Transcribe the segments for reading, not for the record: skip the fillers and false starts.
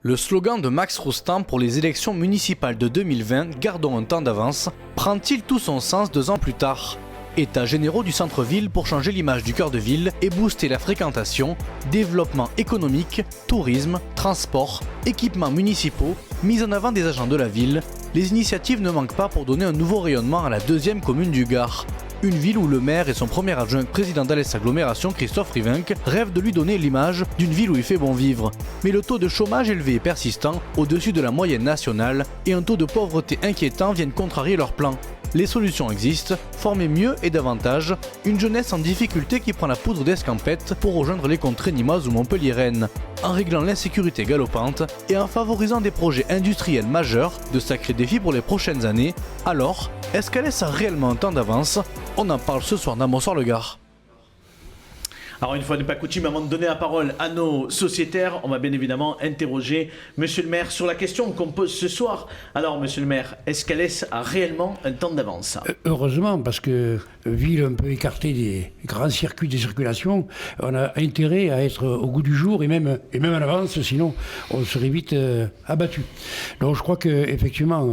Le slogan de Max Roustan pour les élections municipales de 2020, Gardons un temps d'avance, prend-il tout son sens 2 ans plus tard? États généraux du centre-ville pour changer l'image du cœur de ville et booster la fréquentation, développement économique, tourisme, transport, équipements municipaux, mise en avant des agents de la ville, les initiatives ne manquent pas pour donner un nouveau rayonnement à la 2e commune du Gard. Une ville où le maire et son premier adjoint président d'Alès Agglomération, Christophe Rivinck, rêvent de lui donner l'image d'une ville où il fait bon vivre. Mais le taux de chômage élevé et persistant, au-dessus de la moyenne nationale, et un taux de pauvreté inquiétant viennent contrarier leurs plans. Les solutions existent, former mieux et davantage, une jeunesse en difficulté qui prend la poudre d'escampette pour rejoindre les contrées nîmoises ou montpelliéraines, en réglant l'insécurité galopante et en favorisant des projets industriels majeurs, de sacrés défis pour les prochaines années. Alors, est-ce qu'Alès a réellement un temps d'avance? On en parle ce soir dans Bonsoir le Gard. Alors une fois n'est pas coutume, avant de donner la parole à nos sociétaires, on va bien évidemment interroger Monsieur le maire sur la question qu'on pose ce soir. Alors Monsieur le maire, est-ce qu'Alès a réellement un temps d'avance? Heureusement, parce que ville un peu écartée des grands circuits de circulation, on a intérêt à être au goût du jour et même en avance, sinon on serait vite abattu. Donc je crois qu'effectivement,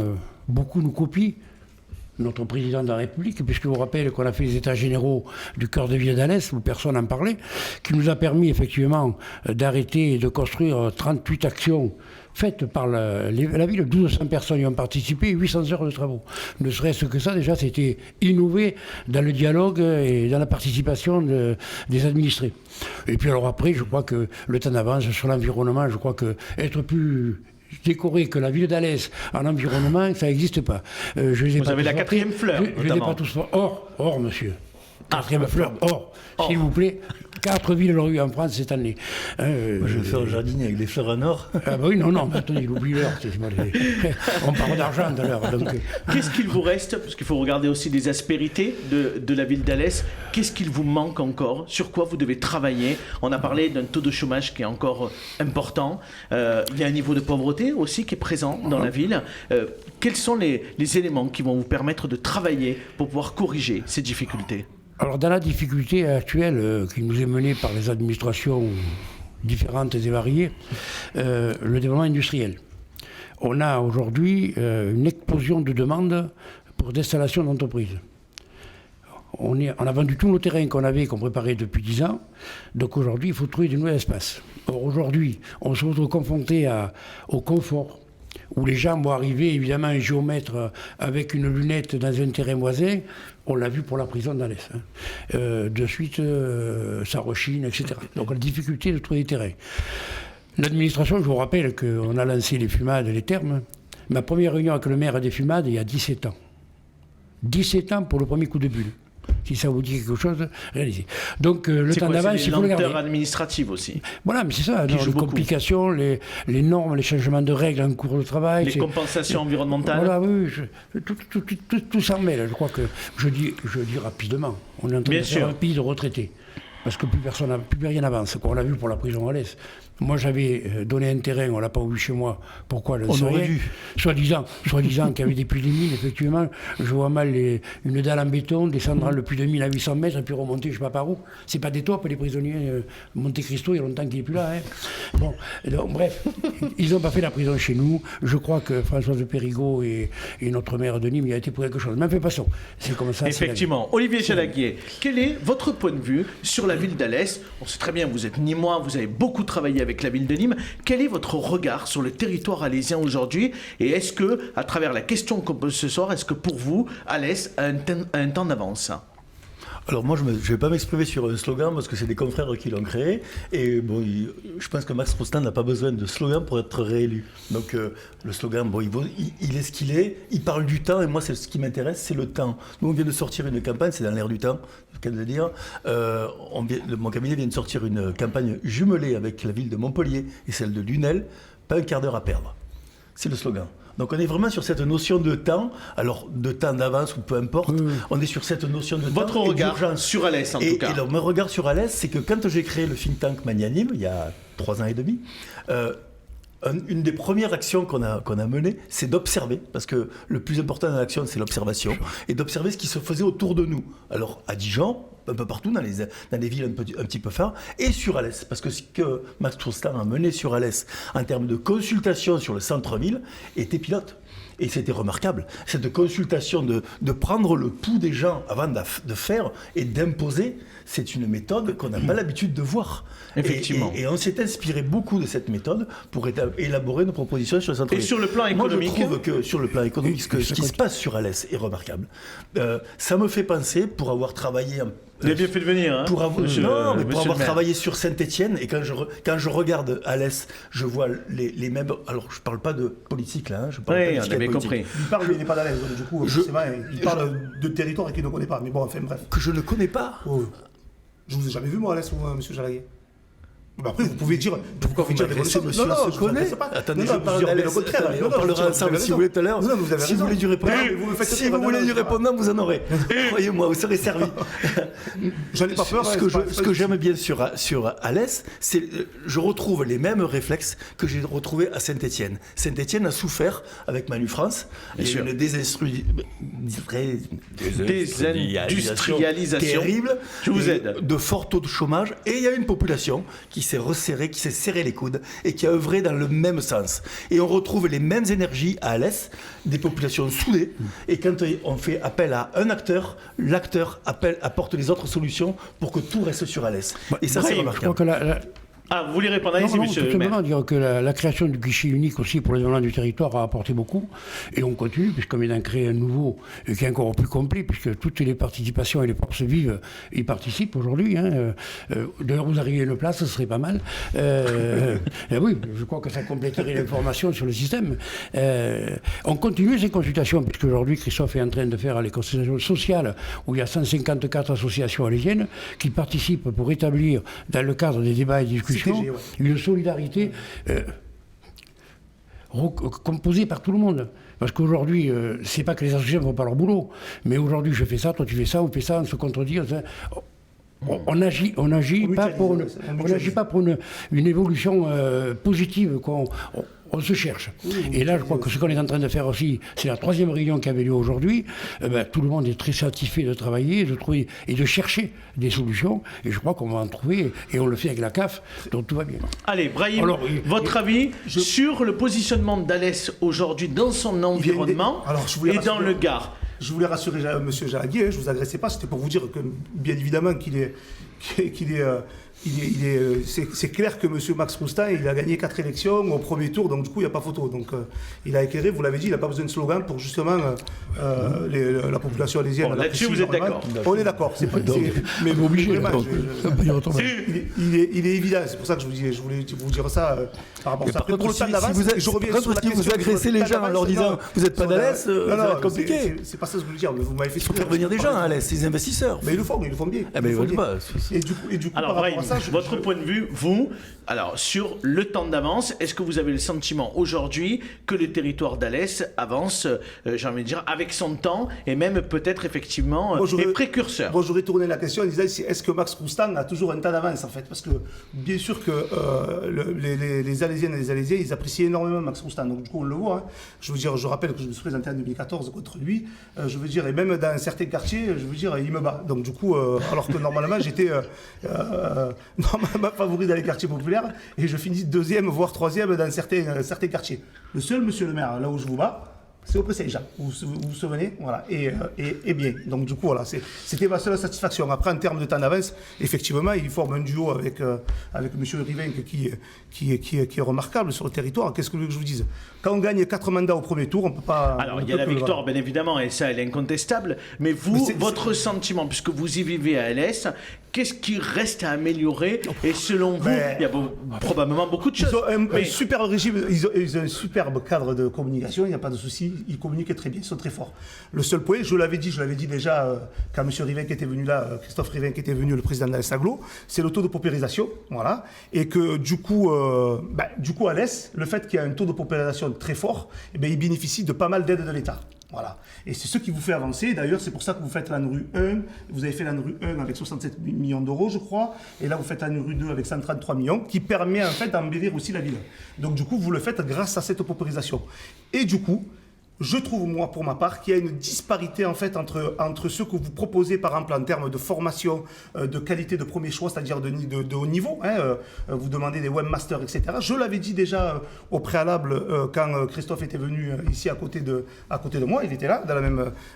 beaucoup nous copient. Notre président de la République, puisque je vous rappelle qu'on a fait les états généraux du cœur de ville d'Alès, où personne n'en parlait, qui nous a permis effectivement d'arrêter et de construire 38 actions faites par la ville. 1200 personnes y ont participé, 800 heures de travaux. Ne serait-ce que ça, déjà, c'était innové dans le dialogue et dans la participation des administrés. Et puis alors après, je crois que le temps d'avance sur l'environnement, je crois que être plus décoré que la ville d'Alès en environnement, ça n'existe pas. Vous avez la 4e fleur, je ne l'ai pas tous. Or, monsieur. 4e fleur, s'il vous plaît. 4 villes l'ont eu en France cette année. Moi, je vais faire un jardinier avec des fleurs en or. Ah bah oui, non, mais attendez, il oublie l'heure. On parle d'argent tout à l'heure. Qu'est-ce qu'il vous reste? Parce qu'il faut regarder aussi les aspérités de la ville d'Alès. Qu'est-ce qu'il vous manque encore? Sur quoi vous devez travailler? On a parlé d'un taux de chômage qui est encore important. Il y a un niveau de pauvreté aussi qui est présent dans la ville. Quels sont les éléments qui vont vous permettre de travailler pour pouvoir corriger ces difficultés? Alors, dans la difficulté actuelle qui nous est menée par les administrations différentes et variées, le développement industriel. On a aujourd'hui une explosion de demandes pour d'installation d'entreprises. On a vendu tous nos terrains qu'on préparait depuis 10 ans. Donc aujourd'hui, il faut trouver de nouveaux espaces. Or, aujourd'hui, on se retrouve confronté au confort, où les gens vont arriver, évidemment, un géomètre avec une lunette dans un terrain voisin. On l'a vu pour la prison d'Alès. De suite, ça rechine, etc. Donc la difficulté de trouver des terrains. L'administration, je vous rappelle qu'on a lancé les fumades, les termes. Ma première réunion avec le maire des fumades, il y a 17 ans. 17 ans pour le premier coup de bulle. Si ça vous dit quelque chose, réalisez. Donc le temps d'avance, il faut le garder. C'est lenteur administrative aussi. Voilà, mais c'est ça, les complications, les normes, les changements de règles en cours de travail. Les compensations environnementales. Voilà, oui, tout s'en mêle. Je crois que je dis rapidement. On est en train de faire un pays de retraités. Parce que plus rien n'avance. On l'a vu pour la prison à l'Est. Moi, j'avais donné un terrain, on ne l'a pas vu chez moi. Pourquoi? On aurait dû. Soi-disant qu'il y avait des puits de mine, effectivement. Je vois mal une dalle en béton, descendre le puits de mine à 800 mètres et puis remonter, je ne sais pas par où. C'est pas des tops, les prisonniers. Monte Cristo, il y a longtemps qu'il n'est plus là. Bon, donc, bref, ils n'ont pas fait la prison chez nous. Je crois que Françoise Périgot et notre maire de Nîmes y a été pour quelque chose. Mais enfin, passons. C'est comme ça. Effectivement. Olivier Chalaguier, quel est votre point de vue sur la ville d'Alès? On sait très bien, vous êtes Nîmois, vous avez beaucoup travaillé avec la ville de Nîmes. Quel est votre regard sur le territoire alésien aujourd'hui? Et est-ce que, à travers la question qu'on pose ce soir, est-ce que pour vous, Alès a un temps d'avance? Alors moi, je ne vais pas m'exprimer sur un slogan parce que c'est des confrères qui l'ont créé. Et bon, je pense que Max Roustan n'a pas besoin de slogan pour être réélu. Donc le slogan, bon, il est ce qu'il est. Il parle du temps et moi, c'est ce qui m'intéresse, c'est le temps. Nous, on vient de sortir une campagne, c'est dans l'air du temps, c'est le cas de le dire. Mon cabinet vient de sortir une campagne jumelée avec la ville de Montpellier et celle de Lunel. Pas un quart d'heure à perdre. C'est le slogan. Donc on est vraiment sur cette notion de temps, alors de temps d'avance ou peu importe, on est sur cette notion de Votre temps. Votre regard sur Alès en tout cas. Et alors mon regard sur Alès, c'est que quand j'ai créé le think tank Magnanime, il y a 3 ans et demi, une des premières actions qu'on a menées, c'est d'observer, parce que le plus important dans l'action, c'est l'observation, et d'observer ce qui se faisait autour de nous. Alors à Dijon, un peu partout dans les villes un petit peu phares, et sur Alès. Parce que ce que Max Roustan a mené sur Alès en termes de consultation sur le centre-ville était pilote. Et c'était remarquable, cette consultation de prendre le pouls des gens avant de faire et d'imposer, c'est une méthode qu'on n'a pas l'habitude de voir. Effectivement. Et on s'est inspiré beaucoup de cette méthode pour élaborer nos propositions sur le centre-ville. Et sur le plan économique? Moi, je trouve que sur le plan économique, ce qui se passe sur Alès est remarquable. Ça me fait penser, pour avoir travaillé vous avez bien fait de venir, hein, pour avoir travaillé sur Saint-Étienne, et quand je regarde Alès, je vois les mêmes. Alors, je ne parle pas de politique là, je parle pas de on avait compris. Il parle, mais il n'est pas d'Alès, donc du coup, c'est vrai, il parle de territoire qu'il ne connaît pas. Mais bon, enfin, bref. Que je ne connais pas. Oh. Je vous ai jamais vu, moi, Alès, monsieur Jaraguet. Bah après, vous pouvez dire. Pourquoi vous m'adressez, monsieur, non, on se connaît. Attendez, je parle d'Alès. On parlera ensemble si vous voulez tout à l'heure. Si vous voulez du répondant, si vous voulez du répondant, vous en aurez. Croyez-moi, vous serez servi. J'en ai pas peur. Ce que j'aime bien sur Alès, c'est je retrouve les mêmes réflexes que j'ai retrouvés à Saint-Étienne. Saint-Étienne a souffert avec Manu France. Il y a eu une désindustrialisation terrible. Je vous aide. De fort taux de chômage, et il y a une population qui s'est resserrée, qui s'est serré les coudes et qui a œuvré dans le même sens. Et on retrouve les mêmes énergies à Alès, des populations soudées, et quand on fait appel à un acteur, l'acteur apporte les autres solutions pour que tout reste sur Alès. Et ça, c'est remarquable. Ah, vous voulez répondre? Allez-y, monsieur le maire. Tout simplement dire que la création du guichet unique aussi pour les développements du territoire a apporté beaucoup, et on continue, puisqu'on vient d'en créer un nouveau qui est encore plus complet, puisque toutes les participations et les forces vives y participent aujourd'hui. D'ailleurs, vous arrivez à une place, ce serait pas mal. Oui, je crois que ça compléterait l'information sur le système. On continue ces consultations, puisque aujourd'hui, Christophe est en train de faire les consultations sociales, où il y a 154 associations alésiennes qui participent pour établir, dans le cadre des débats et discussions, une solidarité composée par tout le monde. Parce qu'aujourd'hui, c'est pas que les associations ne font pas leur boulot, mais aujourd'hui, je fais ça, toi tu fais ça, on fait ça, on se contredit. On n'agit pas pour une évolution positive. On se cherche. Et là, je crois que ce qu'on est en train de faire aussi, c'est la 3e réunion qui avait lieu aujourd'hui. Tout le monde est très satisfait de travailler, de trouver et de chercher des solutions. Et je crois qu'on va en trouver. Et on le fait avec la CAF, donc tout va bien. Allez, Brahim, votre avis sur le positionnement d'Alès aujourd'hui dans son environnement et dans le Gard? Je voulais rassurer M. Jaraguet, je ne vous agressais pas, c'était pour vous dire que, bien évidemment, c'est clair que M. Max Roustan, il a gagné 4 élections au premier tour, donc du coup, il n'y a pas photo. Donc, il a éclairé, vous l'avez dit, il n'a pas besoin de slogan pour justement la population alésienne. Bon, là-dessus, vous êtes d'accord? On est d'accord. Mais obligé. Il est évident, c'est pour ça que je voulais vous dire ça par rapport à ça. Par contre, si vous agressez les gens en leur disant vous n'êtes pas d'Alès, ça va être compliqué. C'est pas ça que je voulais dire, mais vous m'avez fait Il faut faire venir des gens à Alès, des investisseurs. Mais ils le font bien. Et du coup, alors, par rapport à ça, votre point de vue, vous, alors sur le temps d'avance, est-ce que vous avez le sentiment aujourd'hui que le territoire d'Alès avance, j'ai envie de dire, avec son temps et même peut-être effectivement est précurseur? Bon, j'aurais tourné la question en disant est-ce que Max Roustan a toujours un temps d'avance en fait? Parce que bien sûr que les Alésiennes et les Alésiens, ils apprécient énormément Max Roustan. Donc du coup, on le voit. Hein. Je veux dire, je rappelle que je me suis présenté en 2014 contre lui. Je veux dire, et même dans certains quartiers, je veux dire, il me bat. Donc du coup, alors que normalement, j'étais normalement favori dans les quartiers populaires, et je finis 2e, voire 3e dans certains quartiers. Le seul, monsieur le maire, là où je vous bats, c'est au Pré-Saint-Jean, vous vous souvenez, voilà, et bien. Donc du coup, voilà, c'était ma seule satisfaction. Après, en termes de temps d'avance, effectivement, il forme un duo avec monsieur Rivenc qui est remarquable sur le territoire. Qu'est-ce que je vous dise? Quand on gagne 4 mandats au premier tour, on peut pas... Alors, il y a la victoire, bien évidemment, et ça, elle est incontestable, mais vous, votre sentiment, puisque vous y vivez à Alès, qu'est-ce qui reste à améliorer? Et selon vous, il y a probablement beaucoup de choses. Ils ont un superbe régime, ils ont un superbe cadre de communication, il n'y a pas de souci, ils communiquent très bien, ils sont très forts. Le seul point, je l'avais dit déjà quand M. Rivenc était venu là, Christophe Rivenc était venu, le président de l'Alès Aglo, c'est le taux de paupérisation, voilà, et que du coup Alès, le fait qu'il y a un taux de paupérisation très fort, il bénéficie de pas mal d'aides de l'État. Voilà. Et c'est ce qui vous fait avancer. D'ailleurs, c'est pour ça que vous faites l'ANRU 1. Vous avez fait l'ANRU 1 avec 67 millions d'euros, je crois. Et là, vous faites l'ANRU 2 avec 133 millions, qui permet en fait d'embellir aussi la ville. Donc, du coup, vous le faites grâce à cette paupérisation. Et du coup, Je trouve, moi, pour ma part, qu'il y a une disparité en fait entre ce que vous proposez, par exemple, en termes de formation, de qualité de premier choix, c'est-à-dire de haut niveau. Vous demandez des webmasters, etc. Je l'avais dit déjà au préalable quand Christophe était venu ici à côté de moi. Il était là,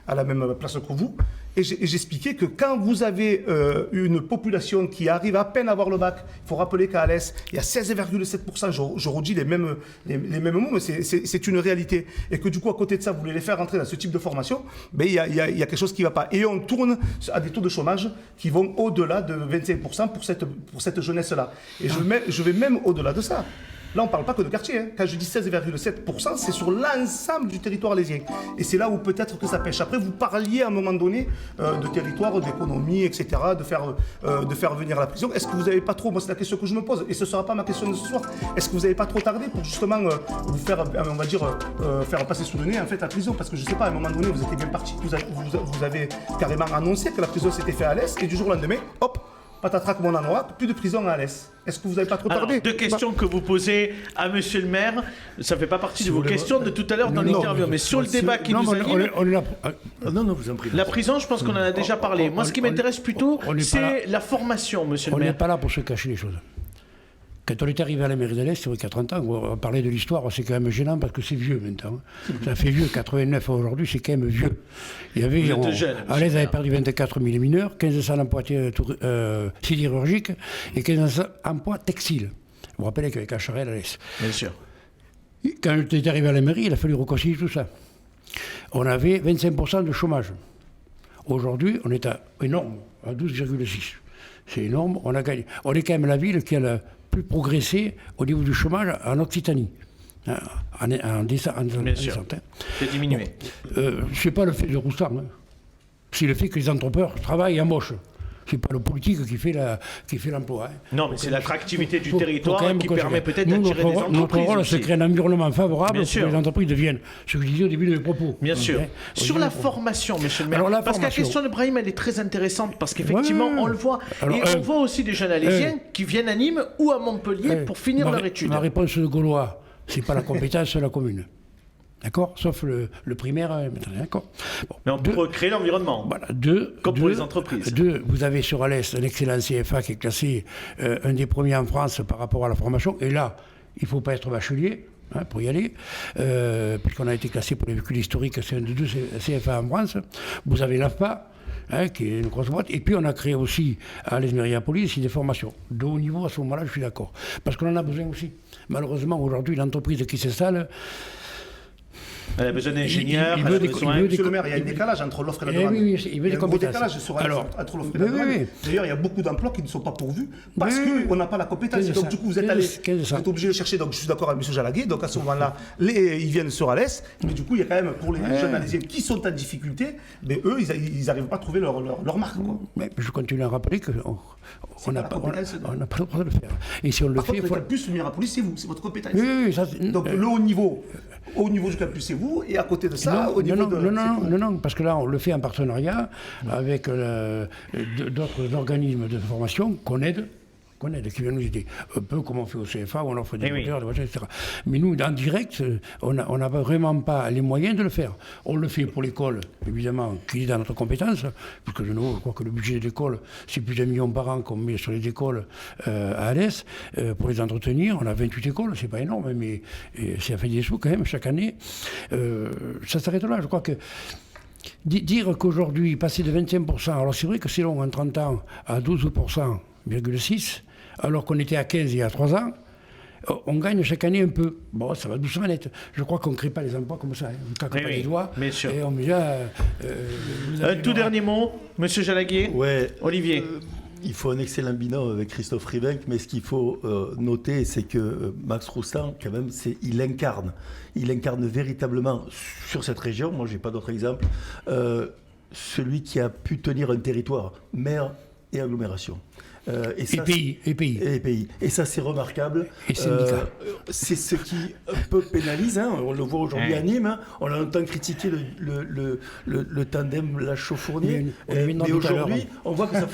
à la même place que vous. Et j'expliquais que quand vous avez une population qui arrive à peine à avoir le bac, il faut rappeler qu'à Alès, il y a 16,7%, je redis les mêmes mots, mais c'est une réalité. Et que du coup, à côté de ça, vous voulez les faire rentrer dans ce type de formation, il y a quelque chose qui ne va pas. Et on tourne à des taux de chômage qui vont au-delà de 25% pour cette jeunesse-là. Et je vais même au-delà de ça. Là, on ne parle pas que de quartier. Quand je dis 16,7%, c'est sur l'ensemble du territoire alésien. Et c'est là où peut-être que ça pêche. Après, vous parliez à un moment donné de territoire, d'économie, etc., de faire venir la prison. Est-ce que vous n'avez pas trop, moi c'est la question que je me pose, et ce ne sera pas ma question de ce soir, est-ce que vous n'avez pas trop tardé pour justement vous faire, on va dire, faire passer sous le nez en fait la prison? Parce que je ne sais pas, à un moment donné, vous étiez bien parti, vous avez carrément annoncé que la prison s'était faite à Alès, et du jour au lendemain, hop, patatrac mon anorak, plus de prison à Alès. Est-ce que vous n'avez pas trop tardé? Alors, deux questions que vous posez à monsieur le maire, ça ne fait pas partie de vos questions de tout à l'heure dans l'interview, mais sur le débat qui nous anime, Non, vous en prie. la prison, je pense qu'on en a déjà parlé. Moi, ce qui m'intéresse plutôt, c'est la formation, monsieur le On n'est maire. pas là pour se cacher les choses. Quand on est arrivé à la mairie de l'Est, c'est vrai qu'il y a 30 ans, on parlait de l'histoire, c'est quand même gênant parce que c'est vieux maintenant. Ça fait vieux, 89 aujourd'hui, c'est quand même vieux. Il y avait, Vous êtes jeune, à l'Est, avait perdu 24 000 mineurs, 1500 emplois sidérurgiques et 1500 emplois textiles. Vous vous rappelez qu'avec Acharel à l'Est. Bien sûr. Quand j'étais arrivé à la mairie, il a fallu reconcilier tout ça. On avait 25% de chômage. Aujourd'hui, on est énorme, à 12,6. C'est énorme, on a gagné. On est quand même la ville qui a le plus progressé au niveau du chômage en Occitanie. En descente. C'est diminué. Ce n'est pas le fait de Roustan. C'est le fait que les entrepreneurs travaillent et embauchent. Ce n'est pas le politique qui fait l'emploi. Non, mais c'est l'attractivité du territoire qui permet peut-être d'attirer des entreprises. Notre rôle, c'est de créer un environnement favorable pour que les entreprises deviennent ce que je disais au début de mes propos. Bien sûr. Sur la formation, monsieur le maire, parce que la question de Brahim, elle est très intéressante, parce qu'effectivement, on le voit. Et on voit aussi des jeunes alésiens qui viennent à Nîmes ou à Montpellier pour finir leur étude. Ma réponse de Gaulois, ce n'est pas la compétence de la commune. D'accord? Sauf le primaire, d'accord. Bon, mais on peut recréer l'environnement. Voilà, comme pour les entreprises. Vous avez sur Alès un excellent CFA qui est classé un des premiers en France par rapport à la formation. Et là, il ne faut pas être bachelier pour y aller, puisqu'on a été classé pour les véhicules historiques, c'est un des 2 CFA en France. Vous avez l'AFPA, qui est une grosse boîte. Et puis on a créé aussi à Alès-Mériapolis des formations de haut niveau. À ce moment-là, je suis d'accord. Parce qu'on en a besoin aussi. Malheureusement, aujourd'hui, l'entreprise qui s'installe, elle a besoin d'ingénieurs, Monsieur le maire, il y a un décalage entre l'offre et la demande. Oui, il veut des compétences. Il y a un décalage entre l'offre et la demande. D'ailleurs, il y a beaucoup d'emplois qui ne sont pas pourvus parce qu'on n'a pas la compétence. Donc, du coup, vous êtes obligé de chercher. Donc, je suis d'accord avec M. Jalaguet. Donc, à ce moment-là, ils viennent sur Alès. Mais du coup, il y a quand même, pour les jeunes Alésiens qui sont en difficulté, mais eux, ils n'arrivent pas à trouver leur marque. Mais je continue à rappeler qu'on n'a pas le droit de le faire. Et si on le fait, le campus Mirapolis, c'est vous, c'est votre compétence. Oui, donc, le haut niveau du campus, c'est vous, et à côté de ça, au niveau de... Non, parce que là, on le fait en partenariat avec d'autres organismes de formation qu'on aide, qui viennent nous aider. Un peu comme on fait au CFA, où on offre des moteurs, des voitures, etc. Mais nous, en direct, on n'a vraiment pas les moyens de le faire. On le fait pour l'école, évidemment, qui est dans notre compétence, parce que je crois que le budget de l'école, c'est plus d'1 million par an qu'on met sur les écoles à Alès. Pour les entretenir, on a 28 écoles, c'est pas énorme, mais ça fait des sous quand même chaque année. Ça s'arrête là, je crois que... Dire qu'aujourd'hui, passer de 25%, alors c'est vrai que c'est long en 30 ans, à 12,6%, alors qu'on était à 15 il y a 3 ans, on gagne chaque année un peu. Bon, ça va doucement net. Je crois qu'on ne crée pas les emplois comme ça. On ne claque pas les doigts. Et on met un tout dernier mot, M. Jalaguet. Ouais, Olivier. Il faut un excellent binôme avec Christophe Rivenc, mais ce qu'il faut noter, c'est que Max Roustan, quand même, il incarne véritablement sur cette région, moi j'ai pas d'autre exemple, celui qui a pu tenir un territoire, maire et agglomération. Et pays. Et ça, c'est remarquable. Et syndicat. C'est ce qui un peu pénalise. On le voit aujourd'hui à Nîmes. On a longtemps critiqué le tandem Lachaud-Fournier. Mais aujourd'hui, on voit que ça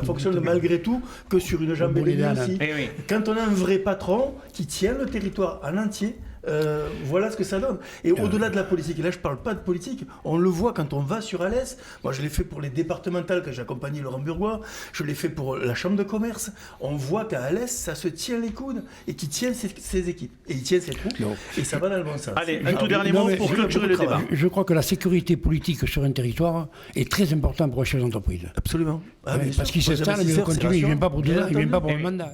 fonctionne malgré tout que sur une jambe et demie aussi. Quand on a un vrai patron qui tient le territoire en entier, voilà ce que ça donne. Et au-delà de la politique, et là je ne parle pas de politique, on le voit quand on va sur Alès. Moi je l'ai fait pour les départementales quand j'ai accompagné Laurent Burgois, je l'ai fait pour la chambre de commerce. On voit qu'à Alès, ça se tient les coudes et qu'il tient ses équipes. Et il tient ses troupes et ça va dans le bon sens. Allez, un tout dernier mot pour clôturer le débat. Je crois que la sécurité politique sur un territoire est très importante pour les chefs d'entreprise. Absolument. Parce qu'ils s'installent, mais ils continuent, ils ne viennent pas pour 2 ans, ils ne viennent pas pour un mandat.